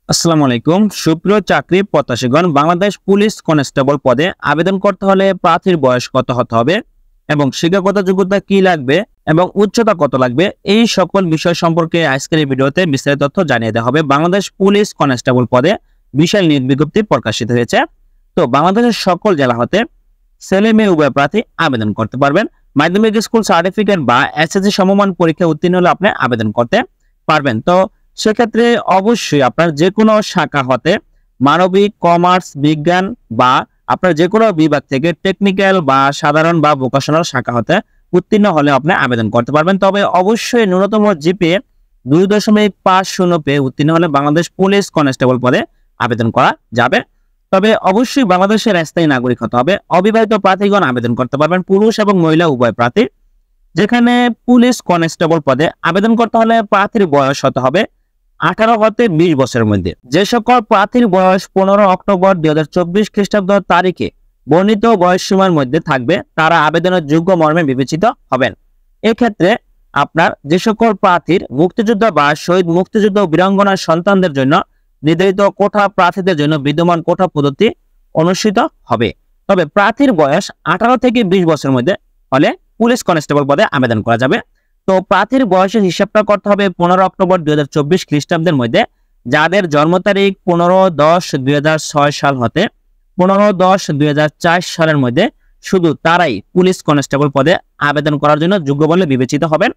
আসসালামু আলাইকুম সুপ্রিয় চাকরি প্রত্যাশীগণ, বাংলাদেশ পুলিশ কনস্টেবল পদে আবেদন করতে হলে প্রার্থীর বয়স কত হতে হবে এবং শিক্ষাগত যোগ্যতা কি লাগবে এবং উচ্চতা কত লাগবে, এই সকল বিষয় সম্পর্কে আজকের এই ভিডিওতে বিস্তারিত তথ্য জানিয়ে দেওয়া হবে। বাংলাদেশ পুলিশ কনস্টেবল পদে বিশাল নিয়োগ বিজ্ঞপ্তি প্রকাশিত হয়েছে। তো বাংলাদেশের সকল জেলা হতে ছেলে মেয়ে উভয় প্রার্থী আবেদন করতে পারবেন। মাধ্যমিক স্কুল সার্টিফিকেট বা এসএসসি সমমান পরীক্ষা উত্তীর্ণ হলে আপনি আবেদন করতে পারবেন। তো সেক্ষেত্রে অবশ্যই আপনার যে কোনো শাখা হতে মানবিক, কমার্স, বিজ্ঞান বা আপনার যে কোনো বিভাগ থেকে টেকনিক্যাল বা সাধারণ বা ভোকেশনাল শাখা হতে উত্তীর্ণ হলে আপনি আবেদন করতে পারবেন। তবে অবশ্যই ন্যূনতম জিপিএ 2.50 পেয়ে উত্তীর্ণ হলে বাংলাদেশ পুলিশ কনস্টেবল পদে আবেদন করা যাবে। তবে অবশ্যই বাংলাদেশের স্থায়ী নাগরিক হতে হবে। অবিবাহিত প্রার্থীগণ আবেদন করতে পারবেন, পুরুষ এবং মহিলা উভয় প্রার্থী। যেখানে পুলিশ কনস্টেবল পদে আবেদন করতে হলে প্রার্থীর বয়স হতে হবে 18 হতে 20 বছরের মধ্যে। যে সকল প্রার্থীর বয়স 15 অক্টোবর 2024 খ্রিস্টাব্দ তারিখে বর্ণিত বয়সসীমার মধ্যে থাকবে তারা আবেদনের যোগ্য মর্মে বিবেচিত হবেন। এক্ষেত্রে আপনার যে সকল প্রার্থীর মুক্তিযোদ্ধা বা শহীদ মুক্তিযুদ্ধ বীরাঙ্গনার সন্তানদের জন্য নির্ধারিত কোঠা প্রার্থীদের জন্য বিদ্যমান কোঠা পদ্ধতি অনুষ্ঠিত হবে। তবে প্রার্থীর বয়স 18 থেকে 20 বছরের মধ্যে হলে পুলিশ কনস্টেবল পদে আবেদন করা যাবে। তো প্রার্থীর বয়সের হিসাবটা করতে হবে 15 অক্টোবর 2024 খ্রিস্টাব্দের মধ্যে। যাদের জন্ম তারিখ 15-10-2006 সাল হতে 15-10-2004 সালের মধ্যে শুধু তারাই পুলিশ কনস্টেবল পদে আবেদন করার জন্য যোগ্য বলে বিবেচিত হবেন।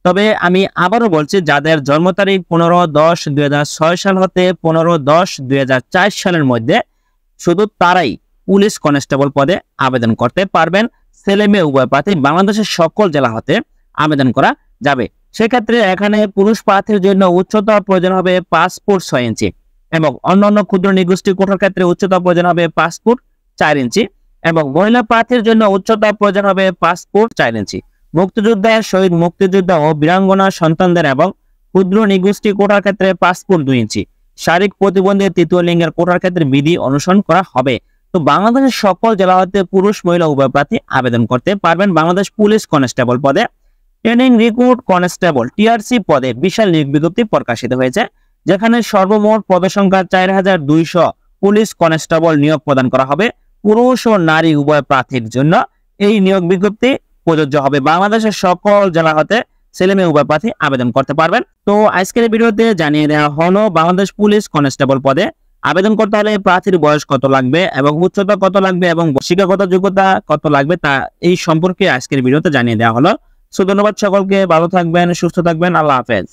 তবে আমি আবারও বলছি, যাদের জন্ম তারিখ 15-10-2006 সাল হতে 15-10-2004 সালের মধ্যে শুধু তারাই পুলিশ কনস্টেবল পদে আবেদন করতে পারবেন। ছেলে মেয়ে উভয় প্রার্থী বাংলাদেশের সকল জেলা হতে আবেদন করা যাবে। সেক্ষেত্রে এখানে পুরুষ প্রার্থীর জন্য উচ্চতা প্রয়োজন হবে 5 ফুট 6 ইঞ্চি এবং অন্যান্য ক্ষুদ্র নিগোষ্ঠী কোঠার ক্ষেত্রে উচ্চতা প্রয়োজন হবে 5 ফুট 4 ইঞ্চি এবং মহিলা প্রার্থীর জন্য উচ্চতা প্রয়োজন হবে 5 ফুট 4 ইঞ্চি। মুক্তিযোদ্ধা, শহীদ মুক্তিযোদ্ধা ও বীরাঙ্গনা সন্তানদের এবং ক্ষুদ্র নিগোষ্ঠী কোঠার ক্ষেত্রে 5 ফুট 2 ইঞ্চি। শারীরিক প্রতিবন্ধী তৃতীয় লিঙ্গের কোঠার ক্ষেত্রে বিধি অনুসরণ করা হবে। তো বাংলাদেশের সকল জেলা হতে পুরুষ মহিলা উভয় প্রার্থী আবেদন করতে পারবেন বাংলাদেশ পুলিশ কনস্টেবল পদে। ট্রেনিং রিক্রুট কনস্টেবল টিআরসি পদে বিশাল নিয়োগ বিজ্ঞপ্তি প্রকাশিত হয়েছে, যেখানে সর্বমোট পদসংখ্যা 4200 পুলিশ কনস্টেবল নিয়োগ প্রদান করা হবে। পুরুষ ও নারী উভয় প্রার্থীর জন্য এই নিয়োগ বিজ্ঞপ্তি প্রযোজ্য হবে। বাংলাদেশের সকল জেলা হতে ছেলে মেয়ে উভয় প্রার্থী আবেদন করতে পারবেন। তো আজকের ভিডিওতে জানিয়ে দেওয়া হলো বাংলাদেশ পুলিশ কনস্টেবল পদে আবেদন করতে হলে প্রার্থীর বয়স কত লাগবে এবং উচ্চতা কত লাগবে এবং শিক্ষাগত যোগ্যতা কত লাগবে তা এই সম্পর্কে আজকের ভিডিওতে জানিয়ে দেওয়া হলো। ধন্যবাদ সকলকে, ভালো থাকবেন, সুস্থ থাকবেন, আল্লাহ হাফেজ।